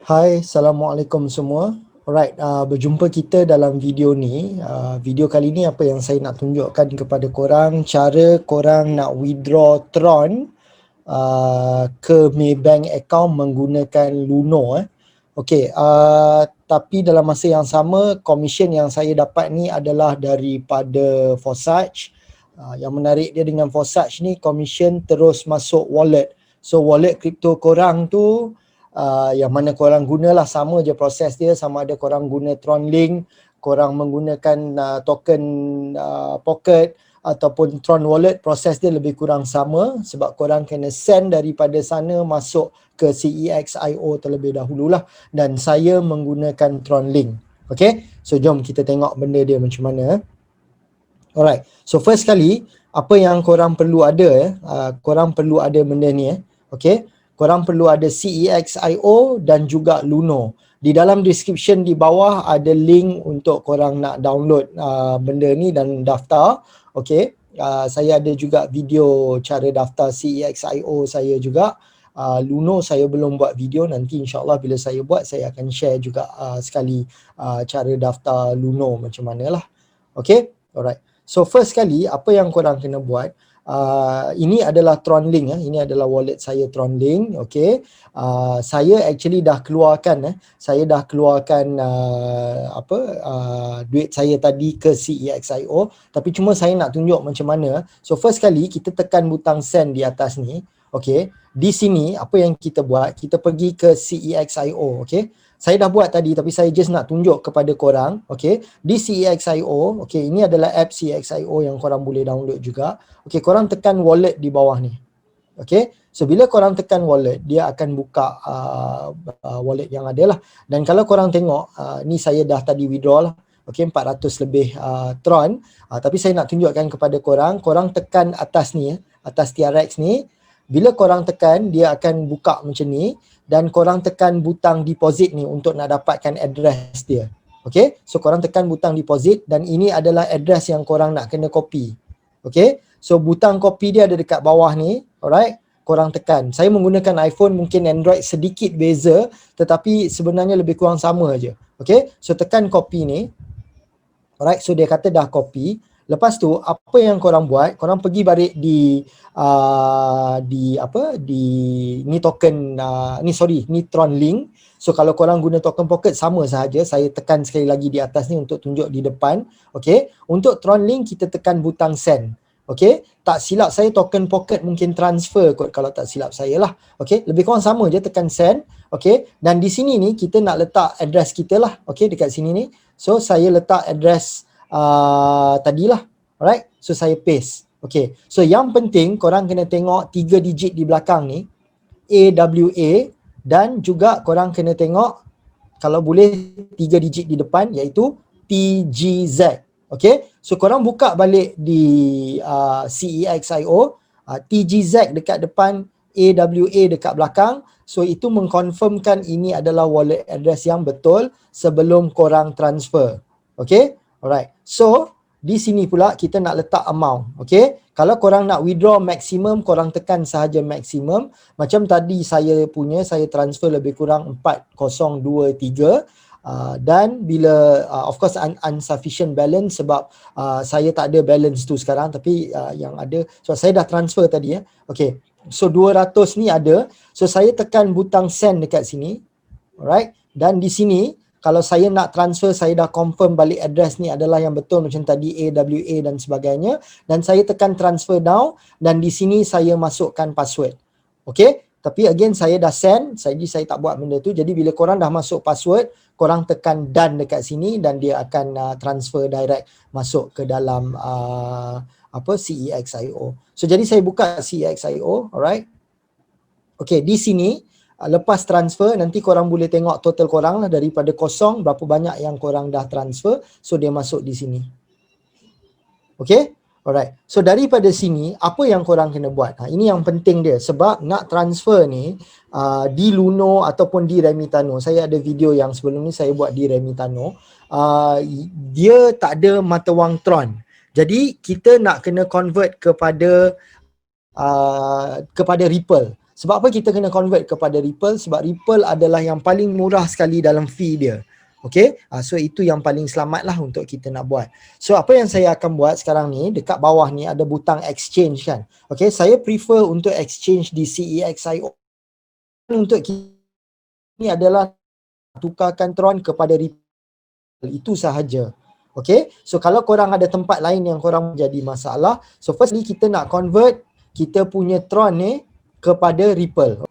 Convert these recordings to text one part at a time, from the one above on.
Hai, Assalamualaikum semua. Alright, berjumpa kita dalam video ni. Video kali ni apa yang saya nak tunjukkan kepada korang, cara korang nak withdraw Tron ke Maybank account menggunakan Luno. Okey, tapi dalam masa yang sama, commission yang saya dapat ni adalah daripada Forsage. Yang menarik dia dengan Forsage ni, commission terus masuk wallet. So wallet kripto korang tu yang mana korang gunalah sama je proses dia, sama ada korang guna Tron Link, korang menggunakan token Pocket ataupun Tron Wallet, proses dia lebih kurang sama sebab korang kena send daripada sana masuk ke CEX.io terlebih dahululah, dan saya menggunakan Tron Link. Okay, so jom kita tengok benda dia macam mana. Alright, so first kali apa yang korang perlu ada korang perlu ada benda ni okay, korang perlu ada CEX.io dan juga Luno. Di dalam description di bawah ada link untuk korang nak download benda ni dan daftar. Okay, saya ada juga video cara daftar CEX.io saya juga. Luno saya belum buat video, nanti insyaAllah bila saya buat saya akan share juga sekali cara daftar Luno macam mana lah. Okay, alright. So first kali apa yang korang kena buat, ini adalah Tron Link ini adalah wallet saya Tron Link. Okay, saya actually dah keluarkan duit saya tadi ke CEX.io, tapi cuma saya nak tunjuk macam mana. So first kali kita tekan butang send di atas ni. Okay, di sini apa yang kita buat, kita pergi ke CEX.io. Okay, saya dah buat tadi tapi saya just nak tunjuk kepada korang. Okay, di CEX.io, okay, ini adalah app CEX.io yang korang boleh download juga. Okay, korang tekan wallet di bawah ni. Okay, so bila korang tekan wallet, dia akan buka wallet yang ada lah. Dan kalau korang tengok, ni saya dah tadi withdraw lah. Okay, 400 lebih Tron. Tapi saya nak tunjukkan kepada korang, korang tekan atas ni, atas TRX ni. Bila korang tekan, dia akan buka macam ni, dan korang tekan butang deposit ni untuk nak dapatkan address dia. Okay, so korang tekan butang deposit dan ini adalah address yang korang nak kena copy. Okay, so butang copy dia ada dekat bawah ni. Alright, korang tekan. Saya menggunakan iPhone, mungkin Android sedikit beza, tetapi sebenarnya lebih kurang sama je. Okay, so tekan copy ni. Alright, so dia kata dah copy. Lepas tu apa yang korang buat, korang pergi balik di ni token ni Tron Link. So kalau korang guna token Pocket sama sahaja. Saya tekan sekali lagi di atas ni untuk tunjuk di depan. Okay, untuk Tron Link kita tekan butang send. Okay, tak silap saya token Pocket mungkin transfer kot kalau tak silap saya lah. Okay, lebih kurang sama je, tekan send. Okay, dan di sini ni kita nak letak address kita lah. Okay, dekat sini ni. So saya letak address tadilah. Alright, so saya paste. Okay, so yang penting korang kena tengok 3 digit di belakang ni, AWA, dan juga korang kena tengok kalau boleh 3 digit di depan iaitu TGZ. Okay, so korang buka balik di CEX.io, TGZ dekat depan, AWA dekat belakang. So itu mengkonfirmkan ini adalah wallet address yang betul sebelum korang transfer. Okay, alright. So di sini pula kita nak letak amount. Okay, kalau korang nak withdraw maksimum, korang tekan sahaja maksimum. Macam tadi saya punya, saya transfer lebih kurang 4023. Dan bila of course insufficient balance sebab saya tak ada balance tu sekarang, tapi yang ada, so saya dah transfer tadi Okay, so 200 ni ada. So saya tekan butang send dekat sini. Alright, dan di sini kalau saya nak transfer, saya dah confirm balik address ni adalah yang betul macam tadi, AWA dan sebagainya, dan saya tekan transfer now, dan di sini saya masukkan password. Okay, tapi again saya dah send, saya tak buat benda tu. Jadi bila korang dah masuk password, korang tekan done dekat sini dan dia akan transfer direct masuk ke dalam CEX.io. So jadi saya buka CEX.io. Alright, okay, di sini lepas transfer, nanti korang boleh tengok total korang lah daripada kosong, berapa banyak yang korang dah transfer. So dia masuk di sini. Okay, alright. So daripada sini, apa yang korang kena buat? Ini yang penting dia, sebab nak transfer ni di Luno ataupun di Remitano. Saya ada video yang sebelum ni saya buat di Remitano. Dia tak ada mata wang Tron. Jadi kita nak kena convert kepada Ripple. Sebab apa kita kena convert kepada Ripple? Sebab Ripple adalah yang paling murah sekali dalam fee dia. Okay, so itu yang paling selamat lah untuk kita nak buat. So apa yang saya akan buat sekarang ni, dekat bawah ni ada butang exchange kan. Okay, saya prefer untuk exchange di CEXIO. Untuk kita ni adalah tukarkan Tron kepada Ripple, itu sahaja. Okay, so kalau korang ada tempat lain yang korang jadi masalah, so firstly kita nak convert kita punya Tron ni kepada Ripple.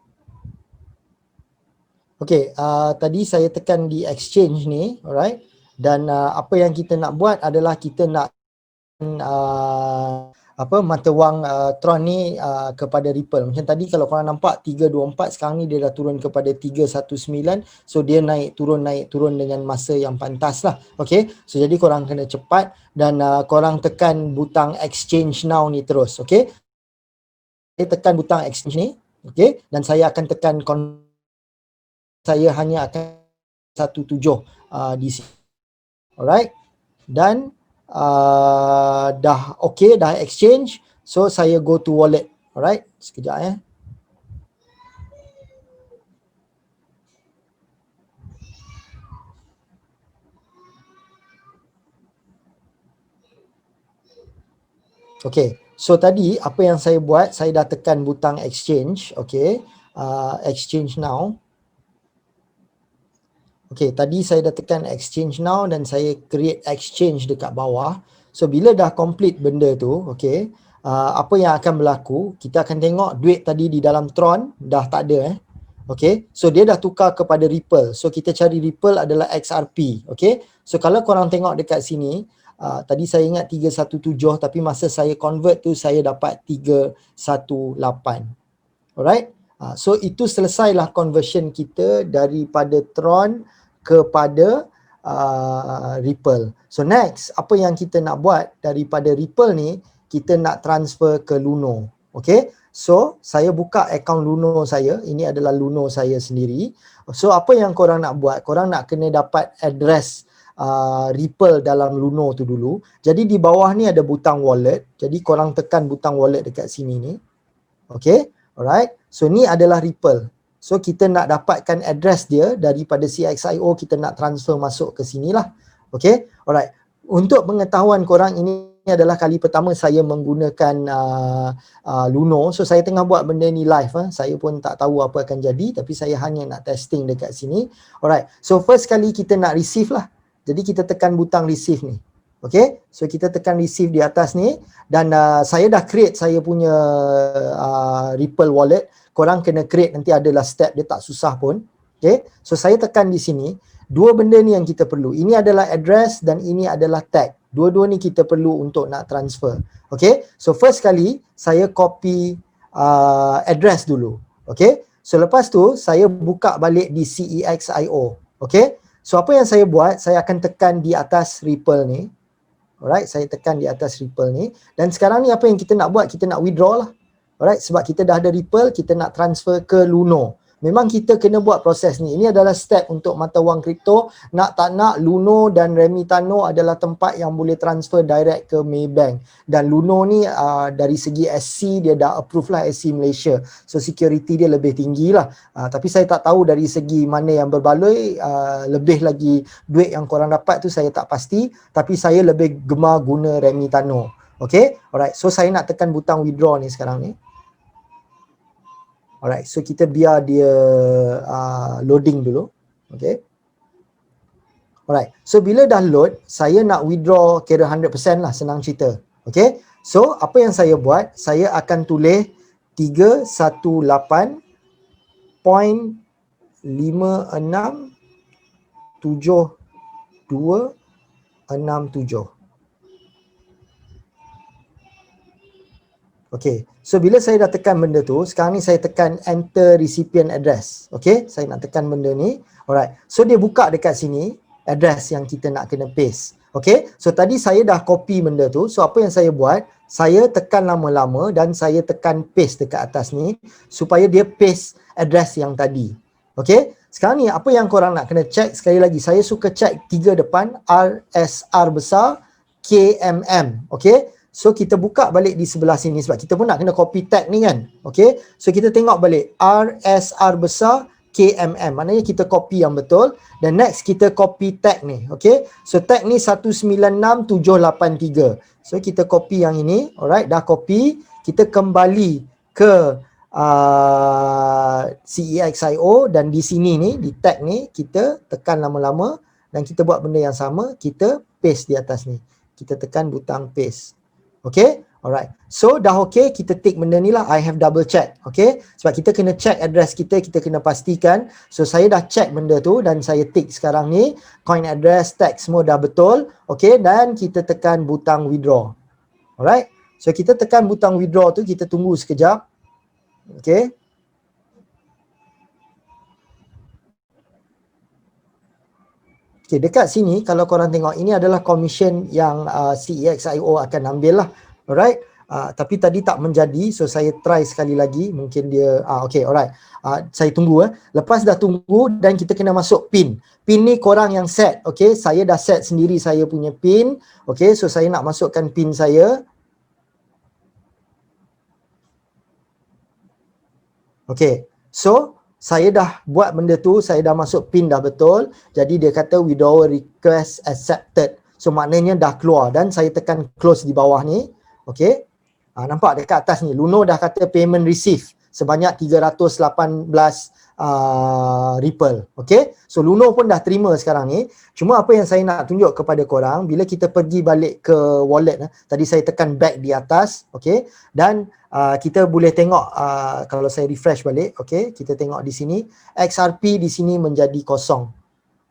Okay, tadi saya tekan di exchange ni, alright. Dan apa yang kita nak buat adalah kita nak mata wang Tron ni kepada Ripple. Macam tadi kalau korang nampak 324, sekarang ni dia dah turun kepada 319. So dia naik turun dengan masa yang pantas lah. Okay, so jadi korang kena cepat dan korang tekan butang exchange now ni terus. Okay, saya tekan butang exchange ni. Okay, dan saya akan tekan saya hanya akan 17 di sini. Alright. Dan dah okay, dah exchange. So saya go to wallet. Alright. Sekejap ya. Okay. So tadi apa yang saya buat, saya dah tekan butang exchange. Okay. Exchange now. Okay, tadi saya dah tekan exchange now dan saya create exchange dekat bawah. So bila dah complete benda tu, okay, apa yang akan berlaku, kita akan tengok duit tadi di dalam Tron dah tak ada. Okay, so dia dah tukar kepada Ripple. So kita cari Ripple adalah XRP. Okay, so kalau korang tengok dekat sini, tadi saya ingat 317 tapi masa saya convert tu saya dapat 318. Alright. So itu selesailah conversion kita daripada Tron kepada Ripple. So next, apa yang kita nak buat daripada Ripple ni, kita nak transfer ke Luno. Okay, so saya buka account Luno saya. Ini adalah Luno saya sendiri. So apa yang korang nak buat, korang nak kena dapat address Ripple dalam Luno tu dulu. Jadi di bawah ni ada butang wallet. Jadi korang tekan butang wallet dekat sini ni. Okay, alright. So ni adalah Ripple. So kita nak dapatkan address dia daripada CXIO, kita nak transfer masuk ke sini lah. Okay, alright. Untuk pengetahuan korang, ini adalah kali pertama saya menggunakan Luno. So saya tengah buat benda ni live. Saya pun tak tahu apa akan jadi, tapi saya hanya nak testing dekat sini. Alright. So first kali kita nak receive lah. Jadi kita tekan butang receive ni. Okay, so kita tekan receive di atas ni. Dan saya dah create saya punya Ripple wallet. Korang kena create, nanti adalah step, dia tak susah pun. Okay, so saya tekan di sini. Dua benda ni yang kita perlu. Ini adalah address dan ini adalah tag. Dua-dua ni kita perlu untuk nak transfer. Okay, so first kali saya copy address dulu. Okay, so lepas tu saya buka balik di CEXIO. Okay, so apa yang saya buat, saya akan tekan di atas Ripple ni. Alright, saya tekan di atas Ripple ni. Dan sekarang ni apa yang kita nak buat, kita nak withdraw lah. Alright, sebab kita dah ada Ripple, kita nak transfer ke Luno. Memang kita kena buat proses ni. Ini adalah step untuk mata wang kripto. Nak tak nak, Luno dan Remitano adalah tempat yang boleh transfer direct ke Maybank. Dan Luno ni dari segi SC, dia dah approve lah SC Malaysia. So security dia lebih tinggi lah. Tapi saya tak tahu dari segi mana yang berbaloi, lebih lagi duit yang korang dapat tu saya tak pasti. Tapi saya lebih gemar guna Remitano. Okay, alright. So saya nak tekan butang withdraw ni sekarang ni. Alright, so kita biar dia loading dulu. Okay. Alright, so bila dah load, saya nak withdraw kira 100% lah, senang cerita. Okay, so apa yang saya buat, saya akan tulis 318.567267. Okay, so bila saya dah tekan benda tu, sekarang ni saya tekan enter recipient address. Okay, saya nak tekan benda ni. Alright, so dia buka dekat sini address yang kita nak kena paste. Okay, so tadi saya dah copy benda tu. So apa yang saya buat, saya tekan lama-lama dan saya tekan paste dekat atas ni supaya dia paste address yang tadi. Okay, sekarang ni apa yang korang nak kena check, sekali lagi saya suka check 3 depan, RSR besar, KMM. Okay, So kita buka balik di sebelah sini sebab kita pun nak kena copy tag ni kan. Okay, so kita tengok balik RSR besar KMM, maknanya kita copy yang betul. Dan next kita copy tag ni. Okay, so tag ni 196783. So kita copy yang ini. Alright, dah copy. Kita kembali ke CEXIO dan di sini ni, di tag ni kita tekan lama-lama dan kita buat benda yang sama, kita paste di atas ni. Kita tekan butang paste. Okay, alright. So dah okay, kita tick benda ni lah, I have double check. Okay, sebab kita kena check address kita kena pastikan. So saya dah check benda tu dan saya tick sekarang ni, coin address, tag semua dah betul. Okay, dan kita tekan butang withdraw. Alright, so kita tekan butang withdraw tu, kita tunggu sekejap. Okay, okay, dekat sini kalau korang tengok, ini adalah commission yang CEXIO akan ambil lah. Alright, tapi tadi tak menjadi, so saya try sekali lagi, mungkin dia okay, alright. Saya tunggu lepas dah tunggu dan kita kena masuk pin. Pin ni korang yang set. Okay, saya dah set sendiri saya punya pin. Okay, so saya nak masukkan pin saya. Okay, so saya dah buat benda tu, saya dah masuk pin dah betul. Jadi dia kata withdrawal request accepted. So maknanya dah keluar dan saya tekan close di bawah ni. Okay, nampak dekat atas ni, Luno dah kata payment receive sebanyak 318 Ripple. Okay, so Luno pun dah terima sekarang ni. Cuma apa yang saya nak tunjuk kepada korang, bila kita pergi balik ke wallet, tadi saya tekan back di atas. Okay, dan kita boleh tengok kalau saya refresh balik. Okay, kita tengok di sini XRP di sini menjadi kosong.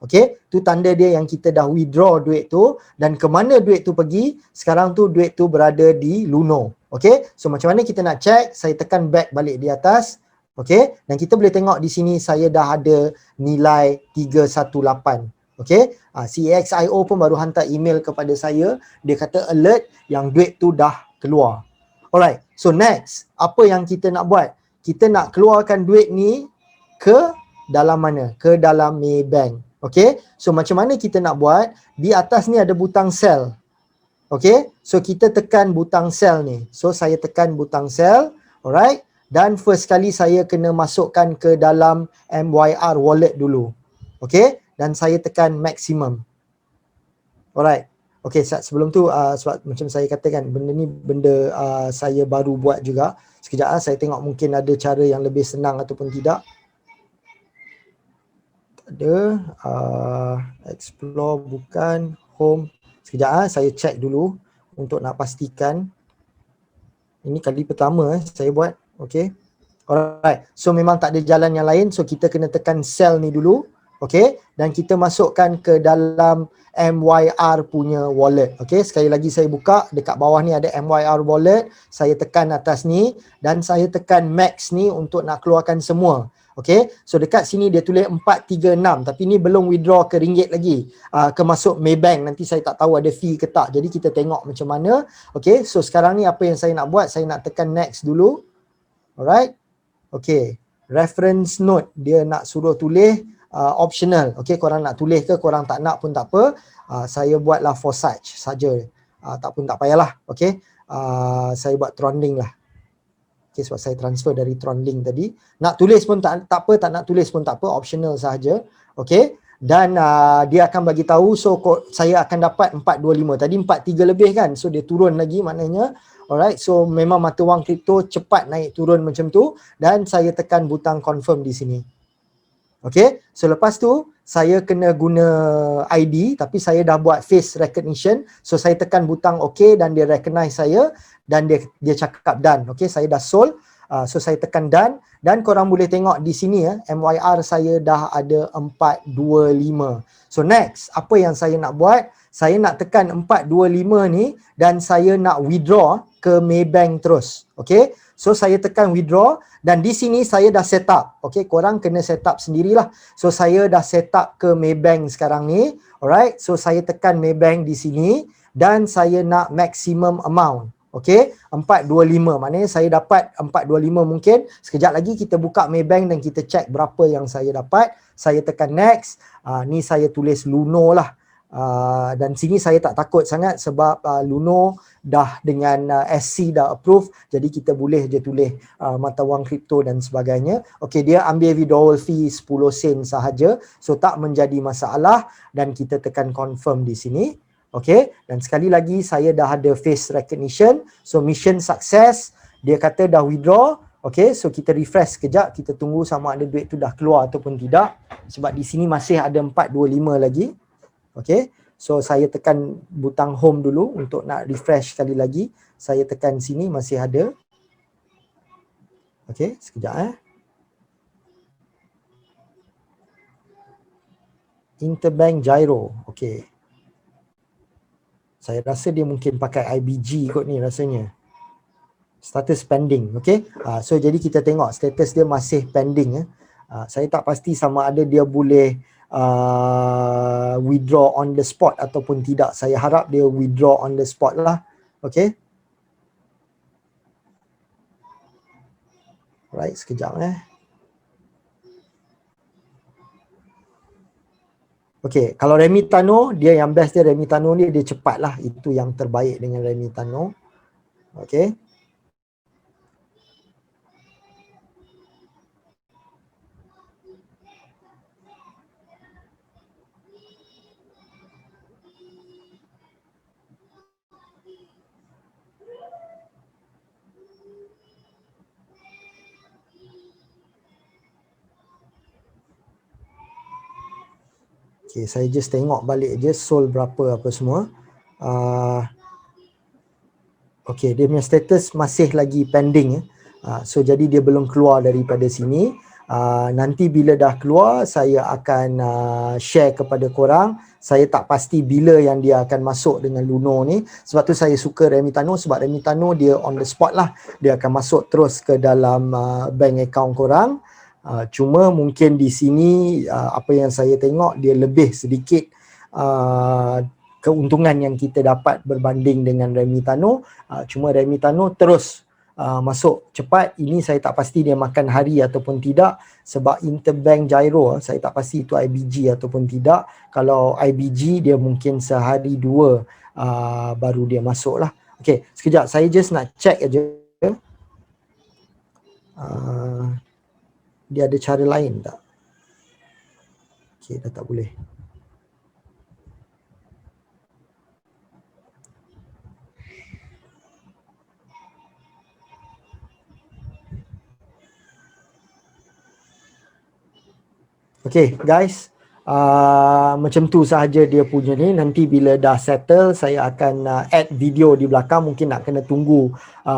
Okay, tu tanda dia yang kita dah withdraw duit tu. Dan ke mana duit tu pergi? Sekarang tu duit tu berada di Luno. Okay, so macam mana kita nak check? Saya tekan back balik di atas. Okay, dan kita boleh tengok di sini saya dah ada nilai 318. Okay, CEXIO pun baru hantar email kepada saya. Dia kata alert yang duit tu dah keluar. Alright, so next, apa yang kita nak buat? Kita nak keluarkan duit ni ke dalam mana? Ke dalam Maybank. Okay, so macam mana kita nak buat? Di atas ni ada butang sell. Okay, so kita tekan butang sell ni. So saya tekan butang sell. Alright, dan first kali saya kena masukkan ke dalam MYR wallet dulu. Okay, dan saya tekan maximum. Alright. Okay, sebelum tu sebab macam saya katakan, benda ni benda saya baru buat juga. Sekejap saya tengok mungkin ada cara yang lebih senang ataupun tidak. Tak ada. Explore bukan, home. Sekejap saya check dulu untuk nak pastikan. Ini kali pertama saya buat. Okay. Alright. So memang tak ada jalan yang lain. So kita kena tekan sell ni dulu. Okay, dan kita masukkan ke dalam MYR punya wallet. Okay, sekali lagi saya buka, dekat bawah ni ada MYR wallet. Saya tekan atas ni dan saya tekan max ni untuk nak keluarkan semua. Okay, so dekat sini dia tulis 436 tapi ni belum withdraw ke ringgit lagi. Ke masuk Maybank, nanti saya tak tahu ada fee ke tak. Jadi kita tengok macam mana. Okay, so sekarang ni apa yang saya nak buat, saya nak tekan next dulu. Alright, okay, reference note dia nak suruh tulis optional. Okay, korang nak tulis ke korang tak nak pun tak apa. Saya buatlah for such saja. Tak pun tak payahlah. Okay, saya buat Tronlink lah. Okay, sebab saya transfer dari Tronlink tadi. Nak tulis pun tak apa, tak nak tulis pun tak apa, optional sahaja. Okay, dan dia akan bagi tahu, so saya akan dapat 425. Tadi 43 lebih kan, so dia turun lagi maknanya. Alright, so memang mata wang kripto cepat naik turun macam tu. Dan saya tekan butang confirm di sini. Okay, so lepas tu saya kena guna ID tapi saya dah buat face recognition. So saya tekan butang OK dan dia recognize saya dan dia cakap done. Okay, saya dah sold. So saya tekan done dan korang boleh tengok di sini MYR saya dah ada 425. So next, apa yang saya nak buat? Saya nak tekan 425 ni dan saya nak withdraw ke Maybank terus. Okay, so saya tekan withdraw dan di sini saya dah set up. Okay, korang kena set up sendirilah. So saya dah set up ke Maybank sekarang ni. Alright, so saya tekan Maybank di sini dan saya nak maximum amount. Okay, 425. Maknanya saya dapat 425 mungkin. Sekejap lagi kita buka Maybank dan kita check berapa yang saya dapat. Saya tekan next. Ni saya tulis Luno lah. Dan sini saya tak takut sangat sebab Luno dah dengan SC dah approve, jadi kita boleh je tulis mata wang kripto dan sebagainya. Okey, dia ambil withdrawal fee 10 sen sahaja, so tak menjadi masalah dan kita tekan confirm di sini. Okey, dan sekali lagi saya dah ada face recognition, so mission success. Dia kata dah withdraw. Okey, so kita refresh sekejap, kita tunggu sama ada duit tu dah keluar ataupun tidak, sebab di sini masih ada 425 lagi. Okey, so saya tekan butang home dulu untuk nak refresh sekali lagi. Saya tekan sini masih ada. Okey, sekejap Interbank Gyro. Okey, saya rasa dia mungkin pakai IBG kot ni rasanya. Status pending. Okay, so jadi kita tengok status dia masih pending. Saya tak pasti sama ada dia boleh withdraw on the spot ataupun tidak. Saya harap dia withdraw on the spot lah. Okay, right, sekejap Okay, kalau Remitano, dia yang best dia Remitano ni, dia cepat lah. Itu yang terbaik dengan Remitano. Okay, okay, saya just tengok balik je sold berapa apa semua. Okay, dia punya status masih lagi pending. So jadi dia belum keluar daripada sini. Nanti bila dah keluar, saya akan share kepada korang. Saya tak pasti bila yang dia akan masuk dengan Luno ni. Sebab tu saya suka Remitano, sebab Remitano dia on the spot lah. Dia akan masuk terus ke dalam bank account korang. Cuma mungkin di sini apa yang saya tengok, dia lebih sedikit keuntungan yang kita dapat berbanding dengan Remitano. Cuma Remitano terus masuk cepat. Ini saya tak pasti dia makan hari ataupun tidak, sebab Interbank Gyro saya tak pasti itu IBG ataupun tidak. Kalau IBG dia mungkin sehari dua baru dia masuk lah. Okay, sekejap saya just nak check aja. Dia ada cara lain tak? Okay, dah tak boleh. Okay guys, macam tu sahaja dia punya ni. Nanti bila dah settle, saya akan add video di belakang. Mungkin nak kena tunggu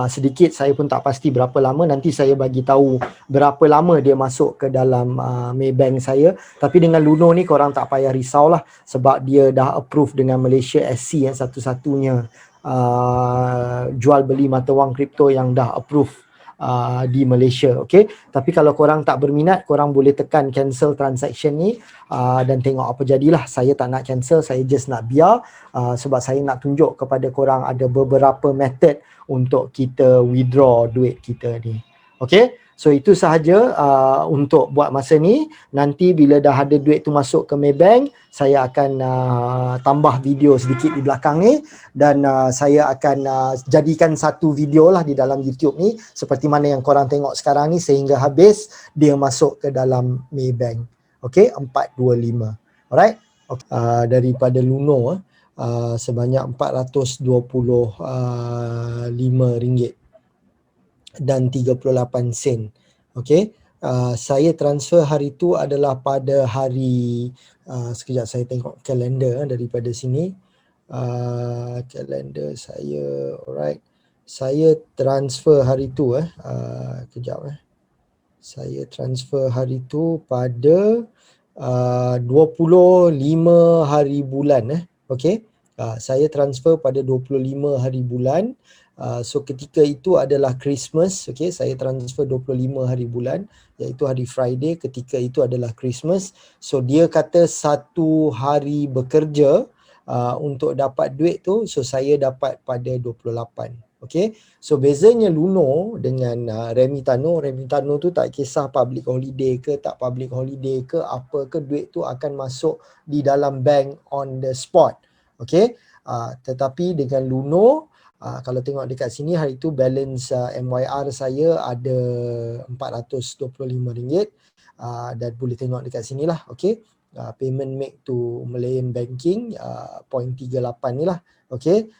sedikit, saya pun tak pasti berapa lama. Nanti saya bagi tahu berapa lama dia masuk ke dalam Maybank saya. Tapi dengan Luno ni korang tak payah risau lah, sebab dia dah approve dengan Malaysia SC yang satu-satunya jual beli mata wang kripto yang dah approve di Malaysia. Okay, tapi kalau korang tak berminat, korang boleh tekan cancel transaction ni dan tengok apa jadilah. Saya tak nak cancel, saya just nak biar sebab saya nak tunjuk kepada korang ada beberapa method untuk kita withdraw duit kita ni. Okay, so itu sahaja untuk buat masa ni. Nanti bila dah ada duit tu masuk ke Maybank, saya akan tambah video sedikit di belakang ni, dan saya akan jadikan satu video lah di dalam YouTube ni seperti mana yang korang tengok sekarang ni sehingga habis dia masuk ke dalam Maybank. Okay, 425. Alright, okay. Daripada Luno sebanyak RM425 dan 38 sen. Okay, saya transfer hari tu adalah pada hari sekejap saya tengok kalender daripada sini. Kalender saya, alright, saya transfer hari tu kejap saya transfer hari tu pada 25 hari bulan okay. Saya transfer pada 25 hari bulan. So ketika itu adalah Christmas. Okay, saya transfer 25 hari bulan, iaitu hari Friday. Ketika itu adalah Christmas. So dia kata 1 hari bekerja untuk dapat duit tu. So saya dapat pada 28. Okay, so bezanya Luno dengan Remitano tu tak kisah public holiday ke tak public holiday ke apa ke, duit tu akan masuk di dalam bank on the spot. Okay, tetapi dengan Luno, kalau tengok dekat sini hari tu balance MYR saya ada RM425, dan boleh tengok dekat sini lah. Okay, payment make to Malayan Banking 0.38 ni lah. Okay,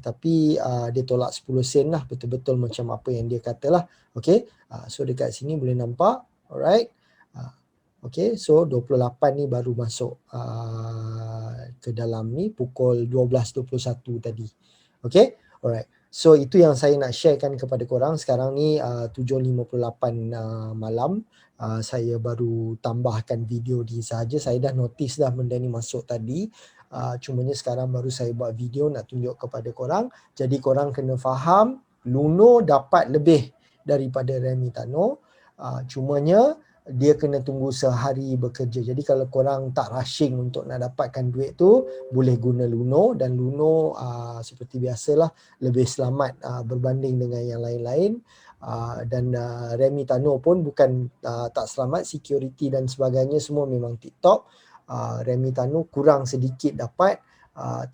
tapi dia tolak 10 sen lah, betul-betul macam apa yang dia kata lah. Okay, so dekat sini boleh nampak. Alright, okay, so 28 ni baru masuk ke dalam ni pukul 12.21 tadi. Okay, alright, so itu yang saya nak sharekan kepada korang. Sekarang ni 7.58 malam. Saya baru tambahkan video ni sahaja. Saya dah notice dah benda ni masuk tadi. Cumanya sekarang baru saya buat video nak tunjuk kepada korang. Jadi korang kena faham Luno dapat lebih daripada Remitano. Cumanya dia kena tunggu sehari bekerja. Jadi kalau korang tak rushing untuk nak dapatkan duit tu, boleh guna Luno. Dan Luno seperti biasalah lebih selamat berbanding dengan yang lain-lain. Dan Remitano pun bukan tak selamat, security dan sebagainya semua memang tip-top. Remitano kurang sedikit dapat,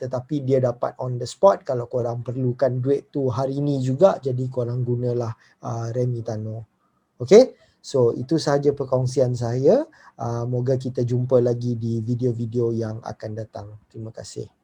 tetapi dia dapat on the spot. Kalau korang perlukan duit tu hari ni juga, jadi korang gunalah Remitano. Okay, so itu sahaja perkongsian saya. Moga kita jumpa lagi di video-video yang akan datang. Terima kasih.